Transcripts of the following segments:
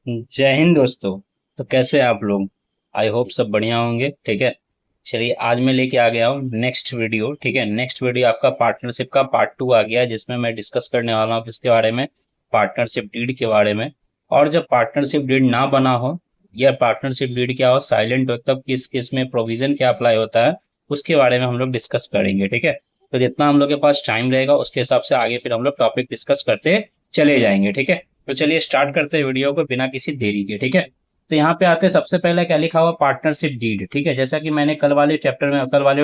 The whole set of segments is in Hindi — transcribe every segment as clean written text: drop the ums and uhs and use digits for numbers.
जय हिंद दोस्तों। तो कैसे हैं आप लोग? आई होप सब बढ़िया होंगे। ठीक है, चलिए आज मैं लेके आ गया हूँ नेक्स्ट वीडियो। ठीक है, नेक्स्ट वीडियो आपका पार्टनरशिप का पार्ट 2 आ गया है, जिसमें मैं डिस्कस करने वाला हूँ किसके बारे में, पार्टनरशिप डीड के बारे में। और जब पार्टनरशिप डीड ना बना हो या पार्टनरशिप डीड क्या हो, साइलेंट हो, तब किस किस में प्रोविजन क्या अप्लाई होता है, उसके बारे में हम लोग डिस्कस करेंगे। ठीक है, तो जितना हम लोग के पास टाइम रहेगा उसके हिसाब से आगे फिर हम लोग टॉपिक डिस्कस करते चले जाएंगे। ठीक है, तो चलिए स्टार्ट करते हैं वीडियो को बिना किसी देरी के। ठीक है, तो यहाँ पे आते हैं, सबसे पहले क्या लिखा हुआ, पार्टनरशिप डीड। ठीक है, जैसा कि मैंने कल वाले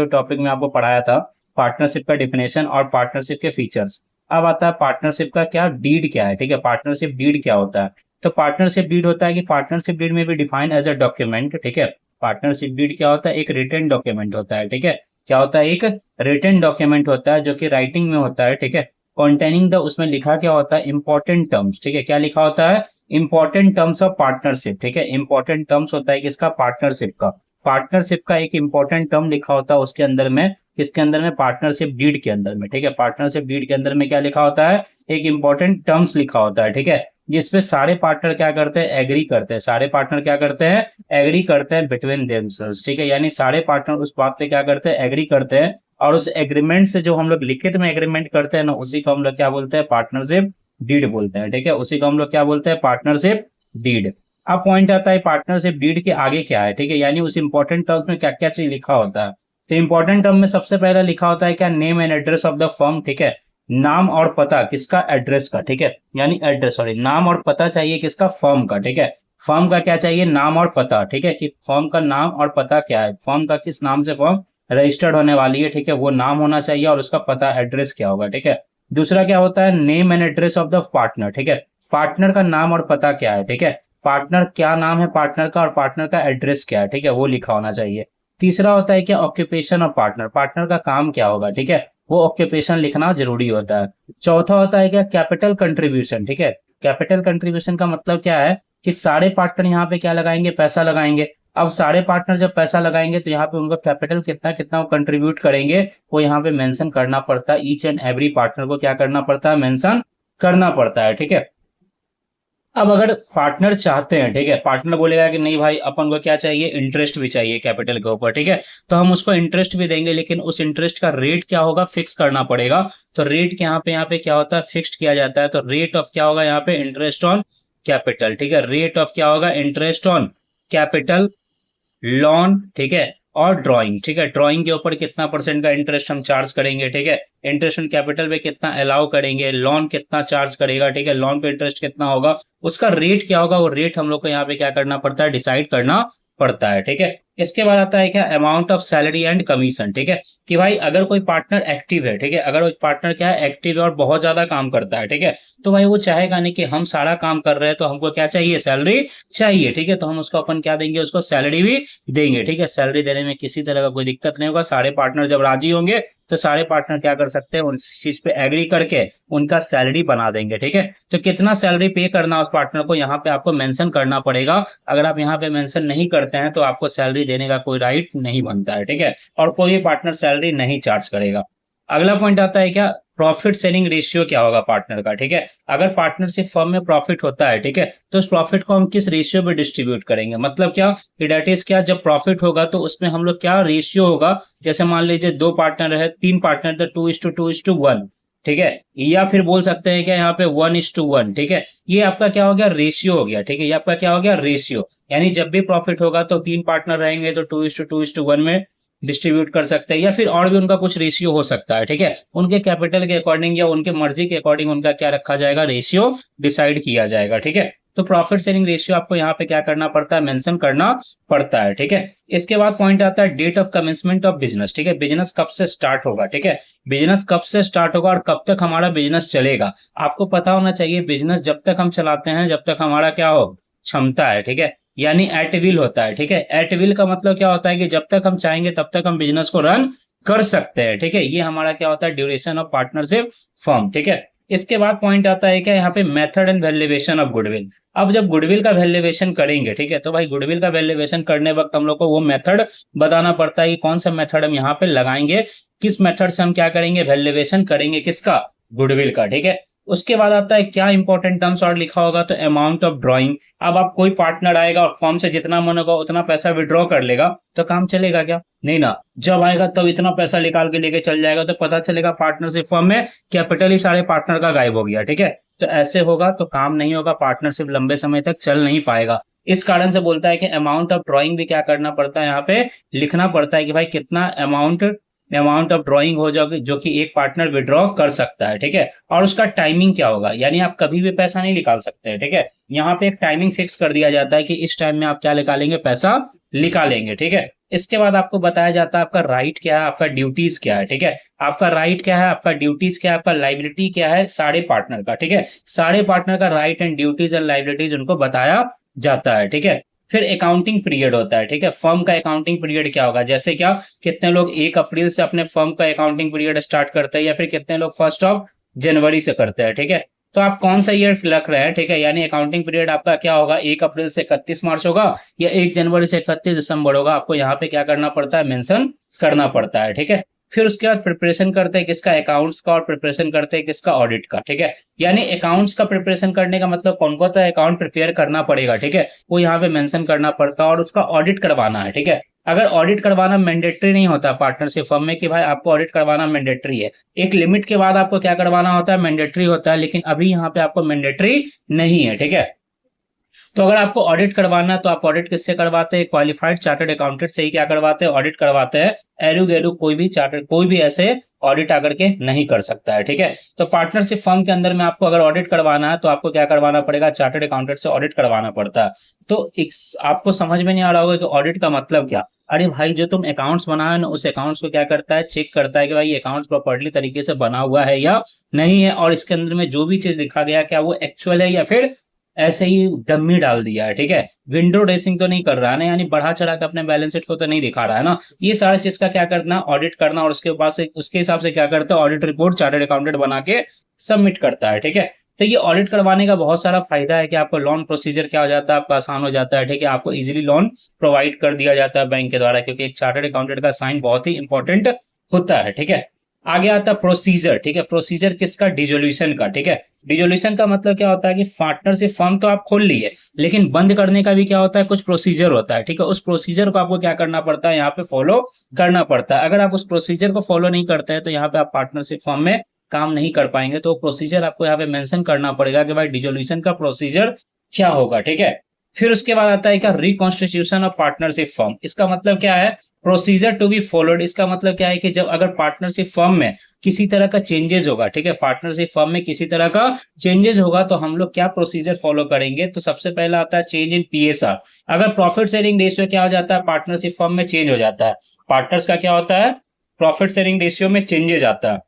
टॉपिक में आपको पढ़ाया था, पार्टनरशिप का डिफिनेशन और पार्टनरशिप के फीचर्स। अब आता है पार्टनरशिप का क्या डीड क्या है। ठीक है, पार्टनरशिप डीड क्या होता है। तो पार्टनरशिप डीड होता है कि पार्टनरशिप डीड में भी डिफाइंड एज अ डॉक्यूमेंट। ठीक है, पार्टनरशिप डीड क्या होता है, एक रिटन डॉक्यूमेंट होता है। ठीक है, क्या होता है, एक रिटन डॉक्यूमेंट होता है जो कि राइटिंग में होता है। ठीक है, कॉन्टेनिंग द, उसमें लिखा क्या होता है, इंपॉर्टेंट टर्म्स। ठीक है, क्या लिखा होता है, इंपॉर्टेंट टर्म्स ऑफ पार्टनरशिप। ठीक है, इंपॉर्टेंट टर्म्स होता है किसका, पार्टनरशिप का। पार्टनरशिप का एक इंपॉर्टेंट टर्म लिखा होता है उसके अंदर में, किसके अंदर में, पार्टनरशिप डीड के अंदर में। ठीक है, पार्टनरशिप डीड के अंदर में क्या लिखा होता है, एक इंपॉर्टेंट टर्म्स लिखा होता है। ठीक है, जिसपे सारे पार्टनर क्या करते हैं, एग्री करते हैं। सारे पार्टनर क्या करते हैं, एग्री करते हैं बिटवीन देमसेल्व्स। ठीक है, यानी सारे पार्टनर उस बात पे क्या करते हैं, एग्री करते हैं। और उस एग्रीमेंट से जो हम लोग लिखित में एग्रीमेंट करते हैं ना, उसी को हम लोग क्या बोलते हैं, पार्टनरशिप डीड बोलते हैं। ठीक है, उसी को हम लोग क्या बोलते हैं, पार्टनरशिप डीड। अब पॉइंट आता है पार्टनरशिप डीड के आगे क्या है। ठीक है, यानी उस इंपॉर्टेंट टर्म्स में क्या क्या चीज लिखा होता है। तो इंपॉर्टेंट टर्म में सबसे पहले लिखा होता है क्या, name and address of the firm. ठीक है, नाम और पता किसका, एड्रेस का। ठीक है, यानी एड्रेस, सॉरी, नाम और पता चाहिए किसका, फर्म का। ठीक है, फर्म का क्या चाहिए, नाम और पता। ठीक है, कि फर्म का नाम और पता क्या है, फर्म का किस नाम से फर्म रजिस्टर्ड होने वाली है। ठीक है, वो नाम होना चाहिए और उसका पता, एड्रेस क्या होगा। ठीक है, दूसरा क्या होता है, name and address of the partner. ठीक है, पार्टनर का नाम और पता क्या है। ठीक है, पार्टनर क्या नाम है पार्टनर का, और पार्टनर का एड्रेस क्या है। ठीक है, वो लिखा होना चाहिए। तीसरा होता है क्या, ऑक्यूपेशन ऑफ पार्टनर, पार्टनर का काम क्या होगा। ठीक है, वो ऑक्यूपेशन लिखना जरूरी होता है। चौथा होता है क्या, कैपिटल कंट्रीब्यूशन। ठीक है, कैपिटल कंट्रीब्यूशन का मतलब क्या है, कि सारे पार्टनर यहाँ पे क्या लगाएंगे, पैसा लगाएंगे। अब सारे पार्टनर जब पैसा लगाएंगे तो यहाँ पे उनका कैपिटल कितना कितना वो कंट्रीब्यूट करेंगे, वो यहाँ पे मेंशन करना पड़ता है। ईच एंड एवरी पार्टनर को क्या करना पड़ता है, मेंशन करना पड़ता है। ठीक है, अब अगर पार्टनर चाहते हैं, ठीक है, पार्टनर बोलेगा कि नहीं भाई अपन को क्या चाहिए, इंटरेस्ट भी चाहिए कैपिटल के ऊपर। ठीक है, तो हम उसको इंटरेस्ट भी देंगे, लेकिन उस इंटरेस्ट का रेट क्या होगा, फिक्स करना पड़ेगा। तो रेट के यहाँ पे क्या होता है, फिक्स्ड किया जाता है। तो रेट ऑफ क्या होगा, यहाँ पे इंटरेस्ट ऑन कैपिटल। ठीक है, रेट ऑफ क्या होगा, इंटरेस्ट ऑन कैपिटल, लोन। ठीक है, और ड्राइंग। ठीक है, ड्राइंग के ऊपर कितना परसेंट का इंटरेस्ट हम चार्ज करेंगे। ठीक है, इंटरेस्ट ऑन कैपिटल पे कितना अलाउ करेंगे, लोन कितना चार्ज करेगा। ठीक है, लोन पे इंटरेस्ट कितना होगा, उसका रेट क्या होगा, वो रेट हम लोग को यहाँ पे क्या करना पड़ता है, डिसाइड करना पड़ता है। ठीक है, इसके बाद आता है क्या, amount of salary and commission. ठीक है, कि भाई अगर कोई पार्टनर एक्टिव है, ठीक है, अगर कोई पार्टनर क्या है, एक्टिव है और बहुत ज्यादा काम करता है, ठीक है, तो भाई वो चाहेगा नहीं कि हम सारा काम कर रहे हैं तो हमको क्या चाहिए, सैलरी चाहिए। ठीक है, तो हम उसको अपन क्या देंगे, उसको सैलरी भी देंगे। ठीक है, सैलरी देने में किसी तरह का कोई दिक्कत नहीं होगा। सारे पार्टनर जब राजी होंगे तो सारे पार्टनर क्या कर सकते हैं, उस चीज पे एग्री करके उनका सैलरी बना देंगे। ठीक है, तो कितना सैलरी पे करना उस पार्टनर को, यहाँ पे आपको मेंशन करना पड़ेगा। अगर आप यहाँ पे मेंशन नहीं करते हैं तो आपको सैलरी देने का कोई राइट नहीं बनता है। ठीक है, और कोई भी पार्टनर सैलरी नहीं चार्ज करेगा। अगला पॉइंट आता है क्या, प्रॉफिट शेयरिंग रेशियो क्या होगा पार्टनर का। ठीक है, अगर पार्टनरशिप फर्म में प्रॉफिट होता है, ठीक है, तो उस प्रॉफिट को हम किस रेशियो में डिस्ट्रीब्यूट करेंगे, मतलब क्या, डेट इज क्या, जब प्रॉफिट होगा तो उसमें हम लोग क्या रेशियो होगा, जैसे मान लीजिए दो पार्टनर है, तीन पार्टनर, तो 2:2:1। ठीक है, या फिर बोल सकते हैं क्या, यहाँ पे 1:1। ठीक है, ये आपका क्या हो गया, रेशियो हो गया। ठीक है, ये आपका क्या हो गया, रेशियो। यानी जब भी प्रॉफिट होगा तो तीन पार्टनर रहेंगे तो 2:2:1 में डिस्ट्रीब्यूट कर सकते हैं, या फिर और भी उनका कुछ रेशियो हो सकता है। ठीक है, उनके कैपिटल के अकॉर्डिंग या उनके मर्जी के अकॉर्डिंग उनका क्या रखा जाएगा, रेशियो डिसाइड किया जाएगा। ठीक है, तो प्रॉफिट शेयरिंग रेशियो आपको यहाँ पे क्या करना पड़ता है, मेंशन करना पड़ता है। ठीक है, इसके बाद पॉइंट आता है date of commencement of business. ठीक है, बिजनेस कब से स्टार्ट होगा। ठीक है, बिजनेस कब से स्टार्ट होगा और कब तक हमारा बिजनेस चलेगा, आपको पता होना चाहिए। बिजनेस जब तक हम चलाते हैं, जब तक हमारा क्या हो, क्षमता है। ठीक है, यानी एट विल होता है। ठीक है, एट विल का मतलब क्या होता है, कि जब तक हम चाहेंगे तब तक हम बिजनेस को रन कर सकते हैं। ठीक है, ये हमारा क्या होता है, ड्यूरेशन ऑफ पार्टनरशिप फर्म। ठीक है, इसके बाद पॉइंट आता है क्या, यहाँ पे method and valuation of goodwill. अब जब गुडविल का वैल्यूएशन करेंगे, ठीक है, तो भाई गुडविल का वैल्यूएशन करने वक्त हम लोग को वो मेथड बताना पड़ता है कि कौन सा मेथड हम यहाँ पे लगाएंगे, किस मेथड से हम क्या करेंगे, वैल्यूएशन करेंगे किसका, गुडविल का। ठीक है, उसके बाद आता है क्या इंपॉर्टेंट टर्म्स और लिखा होगा, तो अमाउंट ऑफ ड्रॉइंग। अब आप कोई पार्टनर आएगा और फर्म से जितना मन होगा उतना पैसा विड्रॉ कर लेगा तो काम चलेगा क्या? नहीं ना। जब आएगा तब इतना पैसा निकाल के लेके चल जाएगा तो पता चलेगा पार्टनरशिप फर्म में कैपिटल ही सारे पार्टनर का गायब हो गया, ठीक है। तो ऐसे होगा तो काम नहीं होगा, पार्टनरशिप लंबे समय तक चल नहीं पाएगा। इस कारण से बोलता है कि अमाउंट ऑफ ड्रॉइंग भी क्या करना पड़ता है, यहाँ पे लिखना पड़ता है कि भाई कितना अमाउंट ऑफ ड्रॉइंग हो जाओगे जो कि एक पार्टनर विड्रॉ कर सकता है, ठीक है। और उसका टाइमिंग क्या होगा, यानी आप कभी भी पैसा नहीं निकाल सकते हैं, ठीक है। यहाँ पे एक टाइमिंग फिक्स कर दिया जाता है कि इस टाइम में आप क्या निकालेंगे, पैसा निकालेंगे, ठीक है। इसके बाद आपको बताया जाता है आपका राइट क्या है, आपका ड्यूटीज क्या है, ठीक है। आपका राइट क्या है, आपका ड्यूटीज क्या है, आपका लाइबिलिटी क्या है सारे पार्टनर का, ठीक है। सारे पार्टनर का right and duties and liabilities उनको बताया जाता है, ठीक है। फिर अकाउंटिंग पीरियड होता है, ठीक है। फर्म का अकाउंटिंग पीरियड क्या होगा, जैसे क्या कितने लोग 1 अप्रैल से अपने फर्म का अकाउंटिंग पीरियड स्टार्ट करते हैं या फिर कितने लोग 1 जनवरी से करते हैं, ठीक है। तो आप कौन सा ईयर रख रहे हैं, ठीक है। यानी अकाउंटिंग पीरियड आपका क्या होगा, 1 अप्रैल से 31 मार्च होगा या 1 जनवरी से 31 दिसंबर होगा, आपको यहाँ पे क्या करना पड़ता है, मेंशन करना पड़ता है, ठीक है। फिर उसके बाद प्रिपरेशन करते हैं किसका, अकाउंट्स का, और प्रिपरेशन करते हैं किसका, ऑडिट का, ठीक है। यानी अकाउंट्स का प्रिपरेशन करने का मतलब कौन को, तो अकाउंट प्रिपेयर करना पड़ेगा, ठीक है, वो यहाँ पे मेंशन करना पड़ता है। और उसका ऑडिट करवाना है, ठीक है। अगर ऑडिट करवाना मैंडेटरी नहीं होता पार्टनरशिप फर्म में कि भाई आपको ऑडिट करवाना मैंडेटरी है, एक लिमिट के बाद आपको क्या करवाना होता है, मैंडेटरी होता है, लेकिन अभी यहाँ पे आपको मैंडेटरी नहीं है, ठीक है। तो अगर आपको ऑडिट करवाना है तो आप ऑडिट किससे करवाते हैं, क्वालिफाइड चार्टर्ड अकाउंटेंट से ही क्या करवाते हैं, ऑडिट करवाते हैं। एरू गैरू कोई भी ऐसे ऑडिट आकर के नहीं कर सकता है, ठीक है। तो पार्टनरशिप फर्म के अंदर में आपको अगर ऑडिट करवाना है तो आपको क्या करवाना पड़ेगा, चार्टर्ड अकाउंटेंट से ऑडिट करवाना पड़ता है। तो आपको समझ में नहीं आ रहा होगा कि ऑडिट का मतलब क्या। अरे भाई जो तुम अकाउंट्स बनाए ना उस अकाउंट्स को क्या करता है, चेक करता है कि भाई ये अकाउंट्स प्रॉपर्ली तरीके से बना हुआ है या नहीं है, और इसके अंदर में जो भी चीज लिखा गया क्या वो एक्चुअल है या फिर ऐसे ही डम्मी डाल दिया है, ठीक है। विंडो ड्रेसिंग तो नहीं कर रहा है ना, यानी बढ़ा चढ़ा के अपने बैलेंस शीट को तो नहीं दिखा रहा है ना। ये सारा चीज का क्या करना, ऑडिट करना, और उसके बाद से उसके हिसाब से क्या करता है, ऑडिट रिपोर्ट चार्टर्ड अकाउंटेंट बना के सबमिट करता है, ठीक है। तो ये ऑडिट करवाने का बहुत सारा फायदा है कि आपको लोन प्रोसीजर क्या हो जाता है, आपका आसान हो जाता है, ठीक है। आपको इजीली लोन प्रोवाइड कर दिया जाता है बैंक के द्वारा, क्योंकि एक चार्टर्ड अकाउंटेंट का साइन बहुत ही इंपॉर्टेंट होता है, ठीक है। आगे आता है प्रोसीजर, ठीक है। प्रोसीजर किसका, डिसोल्यूशन का, ठीक है। डिसोल्यूशन का मतलब क्या होता है कि पार्टनरशिप फर्म तो आप खोल लिए, लेकिन बंद करने का भी क्या होता है, कुछ प्रोसीजर होता है, ठीक है। उस प्रोसीजर को आपको क्या करना पड़ता है, यहाँ पे फॉलो करना पड़ता है। अगर आप उस प्रोसीजर को फॉलो नहीं करते हैं तो यहाँ पे आप पार्टनरशिप फर्म में काम नहीं कर पाएंगे। तो प्रोसीजर आपको यहाँ पे मेंशन करना पड़ेगा कि भाई डिसोल्यूशन का प्रोसीजर क्या होगा, ठीक है। फिर उसके बाद आता है क्या, रिकॉन्स्टिट्यूशन ऑफ पार्टनरशिप फर्म। इसका मतलब क्या है, प्रोसीजर टू बी फॉलोड। इसका मतलब क्या है कि जब अगर पार्टनरशिप फर्म में किसी तरह का चेंजेस होगा, ठीक है, पार्टनरशिप फर्म में किसी तरह का चेंजेस होगा तो हम लोग क्या प्रोसीजर फॉलो करेंगे। तो सबसे पहला आता है चेंज इन पीएसआर। अगर प्रॉफिट शेयरिंग रेशियो क्या हो जाता है, पार्टनरशिप फर्म में चेंज हो जाता है, पार्टनर्स का क्या होता है, प्रॉफिट शेयरिंग रेशियो में चेंजेस आता है।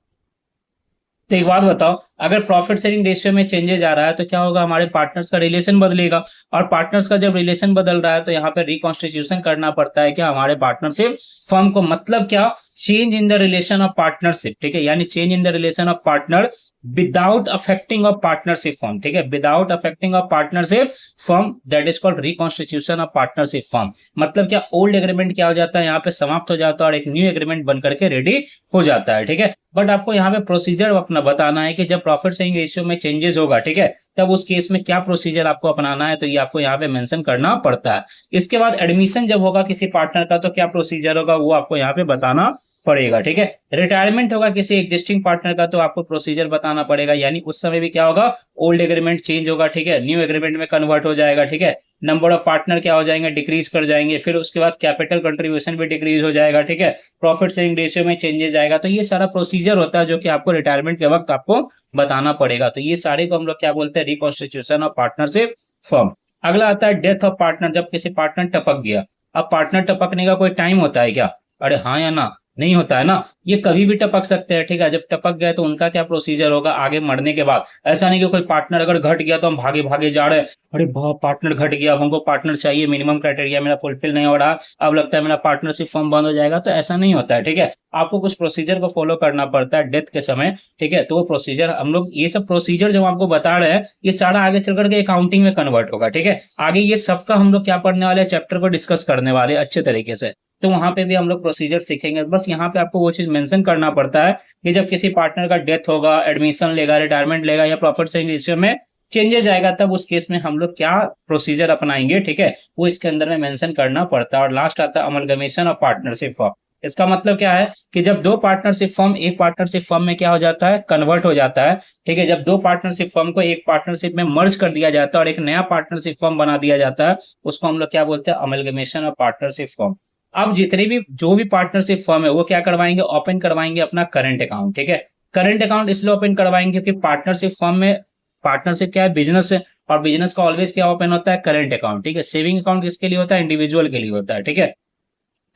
तो एक बात बताओ, अगर प्रॉफिट शेयरिंग रेशियो में चेंजेस आ रहा है तो क्या होगा, हमारे पार्टनर्स का रिलेशन बदलेगा, और पार्टनर्स का जब रिलेशन बदल रहा है तो यहाँ पे रिकॉन्स्टिट्यूशन करना पड़ता है क्या, हमारे पार्टनरशिप फर्म को। मतलब क्या, change in the relation of partnership, ठीक है। यानी change in the relation of partner without affecting of partnership firm, ठीक है, without affecting of partnership firm, that is called reconstitution of partnership firm. मतलब क्या, ओल्ड एग्रीमेंट क्या हो जाता है, यहाँ पे समाप्त हो जाता है और एक न्यू एग्रीमेंट बन करके रेडी हो जाता है, ठीक है। बट आपको यहाँ पे प्रोसीजर अपना बताना है कि जब प्रॉफिट शेयरिंग रेशियो में चेंजेस होगा, ठीक है, तब उस केस में क्या प्रोसीजर आपको अपनाना है, तो ये आपको यहाँ पे मेंशन करना पड़ता है। इसके बाद एडमिशन जब होगा किसी पार्टनर का तो क्या प्रोसीजर होगा वो आपको यहाँ पे बताना पड़ेगा, ठीक है। रिटायरमेंट होगा किसी एग्जिस्टिंग पार्टनर का तो आपको प्रोसीजर बताना पड़ेगा, यानी उस समय भी क्या होगा, ओल्ड एग्रीमेंट चेंज होगा, ठीक है, न्यू एग्रीमेंट में कन्वर्ट हो जाएगा, ठीक है। नंबर ऑफ पार्टनर क्या हो जाएंगे, डिक्रीज कर जाएंगे। फिर उसके बाद कैपिटल कंट्रीब्यूशन भी डिक्रीज हो जाएगा, ठीक है। प्रॉफिट शेयरिंग रेशियो में चेंजेस आएगा। तो ये सारा प्रोसीजर होता है जो कि आपको रिटायरमेंट के वक्त आपको बताना पड़ेगा। तो ये सारे को हम लोग क्या बोलते हैं, रिकॉन्स्टिट्यूशन ऑफ पार्टनरशिप फर्म। अगला आता है डेथ ऑफ पार्टनर, जब किसी पार्टनर टपक गया। अब पार्टनर टपकने का कोई टाइम होता है क्या, अरे हाँ या ना, नहीं होता है ना, ये कभी भी टपक सकते हैं, ठीक है। जब टपक गए तो उनका क्या प्रोसीजर होगा आगे मरने के बाद। ऐसा नहीं कि कोई पार्टनर अगर घट गया तो हम भागे भागे जा रहे हैं, अरे बहुत पार्टनर घट गया, हमको पार्टनर चाहिए, मिनिमम क्राइटेरिया मेरा फुलफिल नहीं हो रहा, अब लगता है मेरा पार्टनरशिप फर्म बंद हो जाएगा। तो ऐसा नहीं होता है, ठीक है। आपको कुछ प्रोसीजर को फॉलो करना पड़ता है डेथ के समय, ठीक है। तो वो प्रोसीजर हम लोग, ये सब प्रोसीजर जो आपको बता रहे हैं ये सारा आगे चल करके अकाउंटिंग में कन्वर्ट होगा, ठीक है। आगे ये सबका हम लोग क्या पढ़ने वाले, चैप्टर को डिस्कस करने वाले अच्छे तरीके से। तो वहां पे भी हम लोग प्रोसीजर सीखेंगे। बस यहाँ पे आपको वो चीज मेंशन करना पड़ता है कि जब किसी पार्टनर का डेथ होगा, एडमिशन लेगा, रिटायरमेंट लेगा या प्रॉफिट शेयरिंग रेशियो में चेंजेस आएगा, तब उस केस में हम लोग क्या प्रोसीजर अपनाएंगे, ठीक है, वो इसके अंदर में मेंशन करना पड़ता है। और लास्ट आता है अमलगमेशन ऑफ पार्टनरशिप फॉर्म। इसका मतलब क्या है कि जब दो पार्टनरशिप फर्म एक पार्टनरशिप फर्म में क्या हो जाता है, कन्वर्ट हो जाता है, ठीक है। जब दो पार्टनरशिप फर्म को एक पार्टनरशिप में मर्ज कर दिया जाता है और एक नया पार्टनरशिप फर्म बना दिया जाता है, उसको हम लोग क्या बोलते हैं, अमलगमेशन ऑफ पार्टनरशिप फर्म। अब जितने भी जो भी पार्टनरशिप फर्म है वो क्या करवाएंगे, ओपन करवाएंगे अपना करंट अकाउंट, ठीक है। करंट अकाउंट इसलिए ओपन करवाएंगे क्योंकि पार्टनरशिप फर्म में, पार्टनरशिप क्या है, बिजनेस है, और बिजनेस का ऑलवेज क्या ओपन होता है, करंट अकाउंट, ठीक है। सेविंग अकाउंट किसके लिए होता है, इंडिविजुअल के लिए होता है, ठीक है।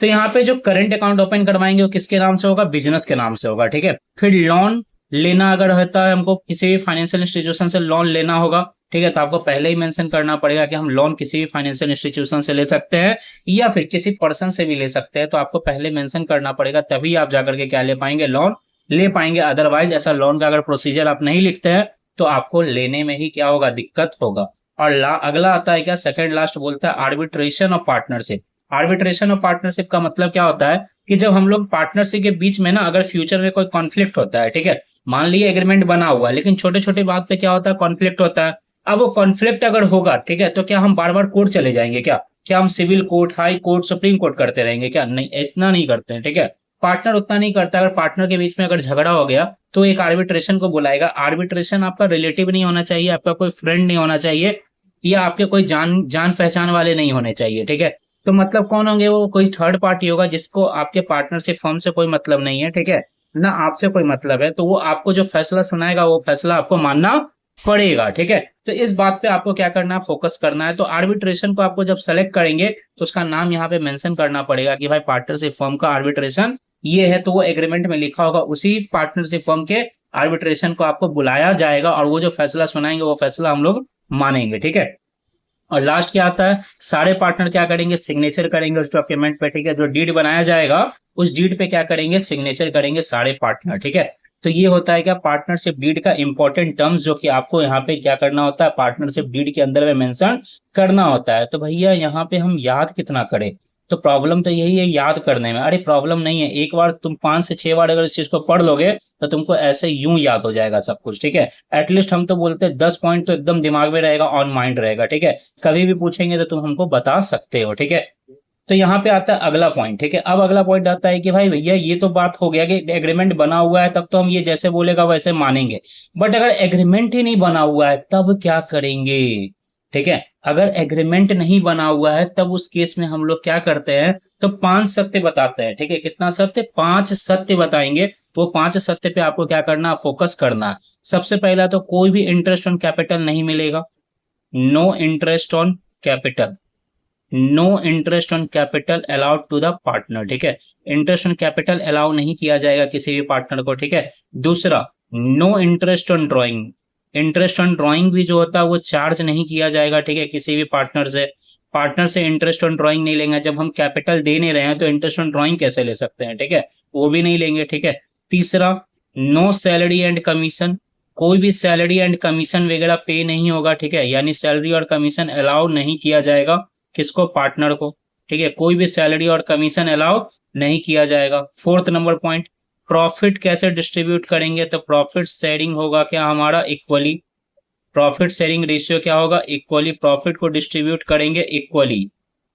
तो यहाँ पे जो करंट अकाउंट ओपन करवाएंगे वो किसके नाम से होगा, बिजनेस के नाम से होगा, ठीक है। फिर लोन लेना अगर होता है, हमको किसी भी फाइनेंशियल इंस्टीट्यूशन से लोन लेना होगा, ठीक है, तो आपको पहले ही मेंशन करना पड़ेगा कि हम लोन किसी भी फाइनेंशियल इंस्टीट्यूशन से ले सकते हैं या फिर किसी पर्सन से भी ले सकते हैं। तो आपको पहले मेंशन करना पड़ेगा, तभी आप जाकर के क्या ले पाएंगे, लोन ले पाएंगे। अदरवाइज ऐसा लोन का अगर प्रोसीजर आप नहीं लिखते हैं तो आपको लेने में ही क्या होगा, दिक्कत होगा। और अगला आता है क्या, सेकंड लास्ट बोलता है arbitration of partnership. Arbitration of partnership का मतलब क्या होता है कि जब हम लोग पार्टनरशिप के बीच में ना अगर फ्यूचर में कोई कॉन्फ्लिक्ट होता है, ठीक है, मान लीजिए एग्रीमेंट बना हुआ है लेकिन छोटे छोटे बात पे क्या होता है, कॉन्फ्लिक्ट होता है। अब वो कॉन्फ्लिक्ट अगर होगा, ठीक है, तो क्या हम बार बार कोर्ट चले जाएंगे, क्या क्या हम civil court, high court, supreme court करते रहेंगे क्या, नहीं, इतना नहीं करते हैं, ठीक है। पार्टनर उतना नहीं करता। अगर पार्टनर के बीच में अगर झगड़ा हो गया तो एक आर्बिट्रेशन को बुलाएगा। आर्बिट्रेशन आपका रिलेटिव नहीं होना चाहिए, आपका कोई फ्रेंड नहीं होना चाहिए, या आपके कोई जान पहचान वाले नहीं होने चाहिए, ठीक है। तो मतलब कौन होंगे, वो कोई थर्ड पार्टी होगा जिसको आपके पार्टनरशिप फर्म से कोई मतलब नहीं है, ठीक है, ना आपसे कोई मतलब है। तो वो आपको जो फैसला सुनाएगा वो फैसला आपको मानना पड़ेगा, ठीक है। तो इस बात पे आपको क्या करना है, फोकस करना है। तो आर्बिट्रेशन को आपको जब सेलेक्ट करेंगे तो उसका नाम यहाँ पे मेंशन करना पड़ेगा कि भाई पार्टनरशिप फर्म का आर्बिट्रेशन ये है, तो वो एग्रीमेंट में लिखा होगा, उसी पार्टनरशिप फर्म के आर्बिट्रेशन को आपको बुलाया जाएगा और वो जो फैसला सुनाएंगे वो फैसला हम लोग मानेंगे, ठीक है। और लास्ट क्या आता है, सारे पार्टनर क्या करेंगे, सिग्नेचर करेंगे उस डॉक्यूमेंट पे, ठीक है। जो डीड बनाया जाएगा उस डीड पे क्या करेंगे, सिग्नेचर करेंगे सारे पार्टनर, ठीक है। तो ये होता है क्या, पार्टनरशिप डीड का इंपॉर्टेंट टर्म्स जो कि आपको यहाँ पे क्या करना होता है, पार्टनरशिप डीड के अंदर में मेंशन करना होता है। तो भैया यहाँ पे हम याद कितना करें, तो प्रॉब्लम तो यही है याद करने में। अरे प्रॉब्लम नहीं है, एक बार तुम 5 से 6 बार अगर इस चीज को पढ़ लोगे तो तुमको ऐसे यूं याद हो जाएगा सब कुछ, ठीक है। एटलीस्ट हम तो बोलते हैं 10 पॉइंट तो एकदम दिमाग में रहेगा, ऑन माइंड रहेगा, ठीक है। कभी भी पूछेंगे तो तुम हमको बता सकते हो, ठीक है। तो यहाँ पे आता है अगला पॉइंट, ठीक है। अब अगला पॉइंट आता है कि भाई भैया ये तो बात हो गया कि एग्रीमेंट बना हुआ है, तब तो हम ये जैसे बोलेगा वैसे मानेंगे। बट अगर एग्रीमेंट ही नहीं बना हुआ है तब क्या करेंगे, ठीक है। अगर एग्रीमेंट नहीं बना हुआ है तब उस केस में हम लोग क्या करते हैं, तो 5 सत्य बताते हैं, ठीक है। कितना सत्य, 5 सत्य बताएंगे। वो 5 सत्य पे आपको क्या करना, फोकस करना। सबसे पहला तो कोई भी इंटरेस्ट ऑन कैपिटल नहीं मिलेगा, no interest on capital, no interest on capital allowed to the partner, ठीक है। इंटरेस्ट ऑन कैपिटल अलाउ नहीं किया जाएगा किसी भी पार्टनर को, ठीक है। दूसरा, no interest on drawing, interest on drawing भी जो होता है वो चार्ज नहीं किया जाएगा, ठीक है, किसी भी पार्टनर से। पार्टनर से इंटरेस्ट ऑन ड्राइंग नहीं लेंगे। जब हम कैपिटल दे नहीं रहे हैं तो इंटरेस्ट ऑन ड्राइंग कैसे ले सकते हैं, ठीक है, वो भी नहीं लेंगे, ठीक है। तीसरा, नो सैलरी एंड कमीशन, कोई भी सैलरी एंड कमीशन वगैरह पे नहीं होगा, ठीक है। यानी सैलरी और कमीशन अलाउ नहीं किया जाएगा किसको, पार्टनर को, ठीक है। कोई भी सैलरी और कमीशन अलाउ नहीं किया जाएगा। फोर्थ नंबर पॉइंट, प्रॉफिट कैसे डिस्ट्रीब्यूट करेंगे, तो प्रॉफिट शेयरिंग होगा क्या हमारा, इक्वली। प्रॉफिट शेयरिंग रेशियो क्या होगा, इक्वली। प्रॉफिट को डिस्ट्रीब्यूट करेंगे इक्वली,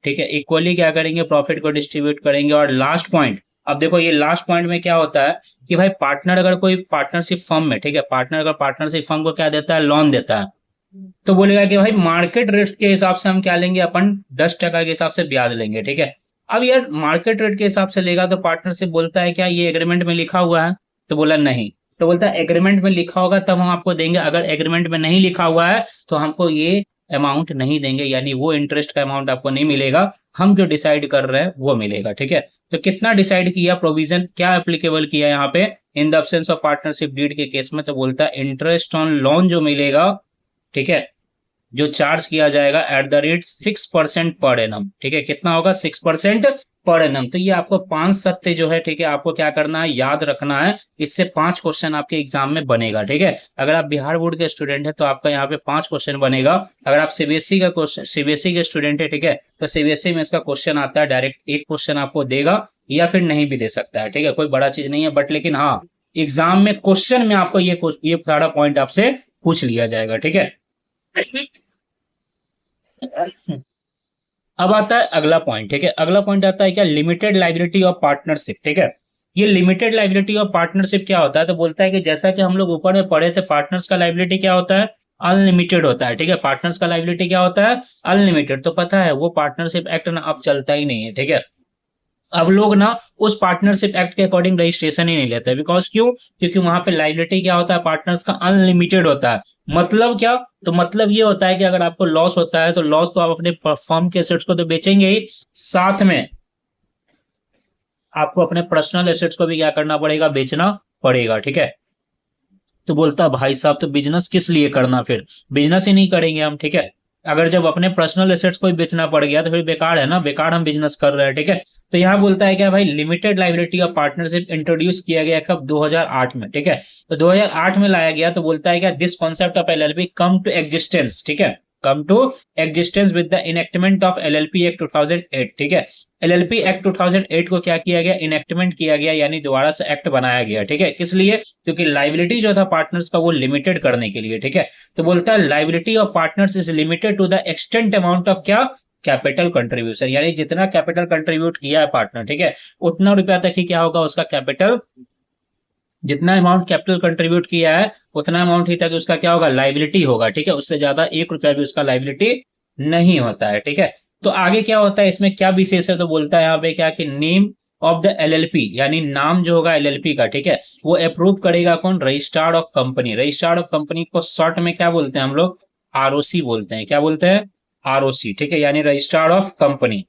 ठीक है, इक्वली क्या करेंगे, प्रॉफिट को डिस्ट्रीब्यूट करेंगे। और लास्ट पॉइंट, अब देखो ये लास्ट पॉइंट में क्या होता है कि भाई पार्टनर अगर कोई पार्टनरशिप फर्म में, ठीक है, पार्टनर अगर पार्टनरशिप फर्म को क्या देता है, लोन देता है, तो बोलेगा कि भाई मार्केट रेट के हिसाब से हम क्या लेंगे, अपन 10% के हिसाब से ब्याज लेंगे, ठीक है। अब यार मार्केट रेट के हिसाब से लेगा तो पार्टनरशिप बोलता है क्या ये एग्रीमेंट में लिखा हुआ है, तो बोला नहीं। तो बोलता है एग्रीमेंट में लिखा होगा तब हम आपको देंगे, अगर एग्रीमेंट में नहीं लिखा हुआ है तो हमको ये अमाउंट नहीं देंगे, यानी वो इंटरेस्ट का अमाउंट आपको नहीं मिलेगा, हम जो डिसाइड कर रहे हैं वो मिलेगा, ठीक है। तो कितना डिसाइड किया, प्रोविजन क्या एप्लीकेबल किया यहाँ पे in the absence of partnership deed के केस में, तो बोलता है इंटरेस्ट ऑन लोन जो मिलेगा, ठीक है, जो चार्ज किया जाएगा eight the rate 6% per annum, ठीक है। कितना होगा, 6% पर एनम। तो ये आपको 5 सत्य जो है, ठीक है, आपको क्या करना है, याद रखना है। इससे 5 क्वेश्चन आपके एग्जाम में बनेगा, ठीक है। अगर आप बिहार बोर्ड के स्टूडेंट है तो आपका यहाँ पे 5 क्वेश्चन बनेगा। अगर आप सीबीएसई का क्वेश्चन, सीबीएसई के स्टूडेंट है, ठीक है, तो सीबीएसई में इसका क्वेश्चन आता है, डायरेक्ट एक क्वेश्चन आपको देगा या फिर नहीं भी दे सकता है, ठीक है, कोई बड़ा चीज नहीं है। बट लेकिन हाँ, एग्जाम में क्वेश्चन में आपको ये सारा पॉइंट आपसे पूछ लिया जाएगा, ठीक है। अब आता है अगला पॉइंट, ठीक है। अगला पॉइंट आता है क्या, लिमिटेड लाइबिलिटी ऑफ पार्टनरशिप, ठीक है। ये लिमिटेड लाइबिलिटी ऑफ पार्टनरशिप क्या होता है, तो बोलता है कि जैसा कि हम लोग ऊपर में पढ़े थे, पार्टनर्स का लाइबिलिटी क्या होता है, अनलिमिटेड होता है, ठीक है। पार्टनर्स का लाइबिलिटी क्या होता है, अनलिमिटेड। तो पता है वो पार्टनरशिप एक्ट ना अब चलता ही नहीं है, ठीक है। अब लोग ना उस पार्टनरशिप एक्ट के अकॉर्डिंग रजिस्ट्रेशन ही नहीं लेते। बिकॉज क्यों, क्योंकि वहां पे लाइबिलिटी क्या होता है, पार्टनर्स का अनलिमिटेड होता है। मतलब क्या, तो मतलब ये होता है कि अगर आपको लॉस होता है तो लॉस तो आप अपने फर्म के एसेट्स को तो बेचेंगे ही, साथ में आपको अपने पर्सनल एसेट्स को भी क्या करना पड़ेगा, बेचना पड़ेगा, ठीक है। तो बोलता भाई साहब तो बिजनेस किस लिए करना, फिर बिजनेस ही नहीं करेंगे हम, ठीक है। अगर जब अपने पर्सनल एसेट्स को ही बेचना पड़ गया तो फिर बेकार है ना, बेकार हम बिजनेस कर रहे हैं, ठीक है। तो यहाँ बोलता है क्या भाई, limited liability of partnership introduce किया गया कब, 2008 में, ठीक है। तो 2008 में लाया गया। तो बोलता है क्या, this concept of LLP come to existence, ठीक है, come to existence with the enactment of LLP act 2008, ठीक है। एलएलपी एक्ट 2008 को क्या किया गया, इनेक्टमेंट किया गया, यानी दोबारा से एक्ट बनाया गया, ठीक है। किस लिए, क्योंकि लाइबिलिटी जो था पार्टनर्स का वो लिमिटेड करने के लिए, ठीक है। तो बोलता है liability of partners is limited to the extent amount of क्या, कैपिटल कंट्रीब्यूशन, यानी जितना कैपिटल कंट्रीब्यूट किया है पार्टनर, ठीक है, उतना रुपया तक ही क्या होगा उसका कैपिटल, जितना अमाउंट कैपिटल कंट्रीब्यूट किया है उतना अमाउंट ही तक उसका क्या होगा, लाइबिलिटी होगा, ठीक है। उससे ज्यादा 1 रुपया भी उसका लाइबिलिटी नहीं होता है, ठीक है। तो आगे क्या होता है, इसमें क्या विशेष है, तो बोलता है यहाँ पे क्या कि नेम ऑफ द एलएलपी, यानी नाम जो होगा एलएलपी का, ठीक है, वो अप्रूव करेगा कौन, registrar of company. Registrar of company को शॉर्ट में क्या बोलते हैं हम लोग, आरओसी बोलते हैं। क्या बोलते हैं, आरओसी, ठीक है, यानी रजिस्ट्रार ऑफ कंपनी।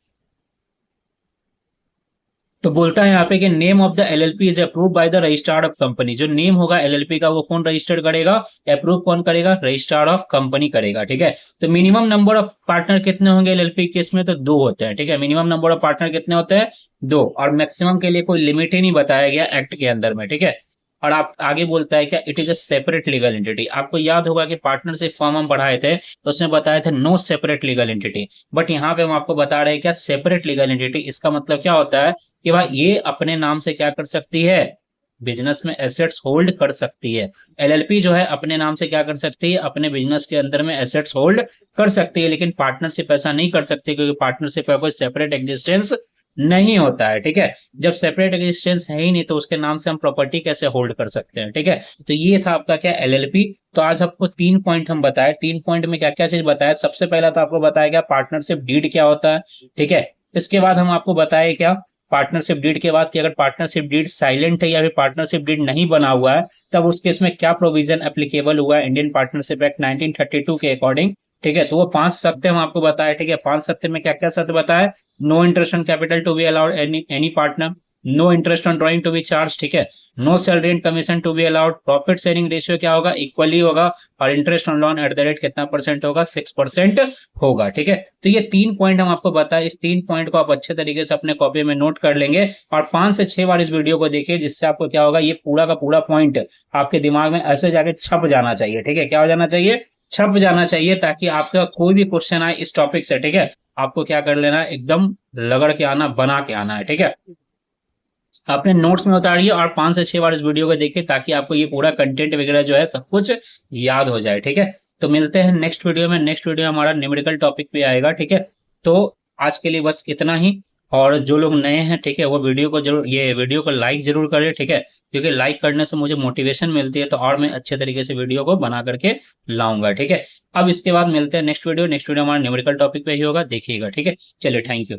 तो बोलता है यहाँ पे कि name of the LLP is approve by the registrar of company. जो नेम होगा एलएलपी का वो कौन रजिस्टर्ड करेगा, अप्रूव कौन करेगा, रजिस्ट्रार ऑफ कंपनी करेगा, ठीक है। तो मिनिमम नंबर ऑफ पार्टनर कितने होंगे एलएलपी केस में, तो 2 होते हैं, ठीक है। मिनिमम नंबर ऑफ पार्टनर कितने होते हैं, 2। और मैक्सिमम के लिए कोई लिमिट ही नहीं बताया गया एक्ट के अंदर में, ठीक है। और आप आगे बोलता है क्या, it is a separate legal entity. आपको याद होगा कि पार्टनरशिप फॉर्म हम पढ़ाए थे तो उसमें बताए थे no separate legal entity. But यहाँ पे हम आपको बता रहे हैं क्या, सेपरेट लीगल एंटिटी। इसका मतलब क्या होता है कि भाई ये अपने नाम से क्या कर सकती है, बिजनेस में एसेट्स होल्ड कर सकती है। एलएलपी जो है अपने नाम से क्या कर सकती है, अपने बिजनेस के अंदर में एसेट्स होल्ड कर सकती है। लेकिन पार्टनरशिप ऐसा नहीं कर सकती, क्योंकि पार्टनरशिप का कोई सेपरेट एग्जिस्टेंस नहीं होता है, ठीक है। जब सेपरेट एग्जिस्टेंस है ही नहीं तो उसके नाम से हम प्रॉपर्टी कैसे होल्ड कर सकते हैं, ठीक है। तो ये था आपका क्या, एलएलपी। तो आज आपको 3 पॉइंट हम बताए। 3 पॉइंट में क्या क्या चीज बताया, सबसे पहला तो आपको बताया गया पार्टनरशिप डीड क्या होता है, ठीक है। इसके बाद हम आपको बताए क्या, पार्टनरशिप डीड के बाद कि अगर पार्टनरशिप डीड साइलेंट है या फिर पार्टनरशिप डीड नहीं बना हुआ है तब उस केस में क्या प्रोविजन एप्लीकेबल हुआ है इंडियन पार्टनरशिप एक्ट 1932 के अकॉर्डिंग, ठीक है। तो वो 5 सत्य हम आपको बताए, ठीक है। 5 सत्य में क्या क्या सत्य बताया, no interest on capital to be allowed any partner, no interest on drawing to be charge, ठीक है, no salary and commission to be allowed, profit sharing ratio क्या होगा, इक्वली होगा, और interest on loan at the rate कितना परसेंट होगा, 6% होगा, ठीक है। तो ये 3 पॉइंट हम आपको बताए। इस 3 पॉइंट को आप अच्छे तरीके से अपने कॉपी में नोट कर लेंगे और 5 से 6 बार इस वीडियो को देखिए, जिससे आपको क्या होगा, ये पूरा का पूरा पॉइंट आपके दिमाग में ऐसे जाके छप जाना चाहिए, ठीक है। क्या हो जाना चाहिए, छप जाना चाहिए, ताकि आपका कोई भी क्वेश्चन आए इस टॉपिक से, ठीक है, आपको क्या कर लेना है, एकदम लगड़ के आना, बना के आना है, ठीक है। अपने नोट्स में उतारिए और 5 से 6 बार इस वीडियो को देखिए, ताकि आपको ये पूरा कंटेंट वगैरह जो है सब कुछ याद हो जाए, ठीक है। तो मिलते हैं नेक्स्ट वीडियो में। नेक्स्ट वीडियो हमारा न्यूमेरिकल टॉपिक पे आएगा, ठीक है। तो आज के लिए बस इतना ही। और जो लोग नए हैं, ठीक है, वो वीडियो को जरूर, ये वीडियो को लाइक जरूर करें, ठीक है, क्योंकि लाइक करने से मुझे मोटिवेशन मिलती है, तो और मैं अच्छे तरीके से वीडियो को बना करके लाऊंगा, ठीक है। अब इसके बाद मिलते हैं नेक्स्ट वीडियो। नेक्स्ट वीडियो हमारा न्यूमेरिकल टॉपिक पे ही होगा, देखिएगा, ठीक है। चलिए, थैंक यू।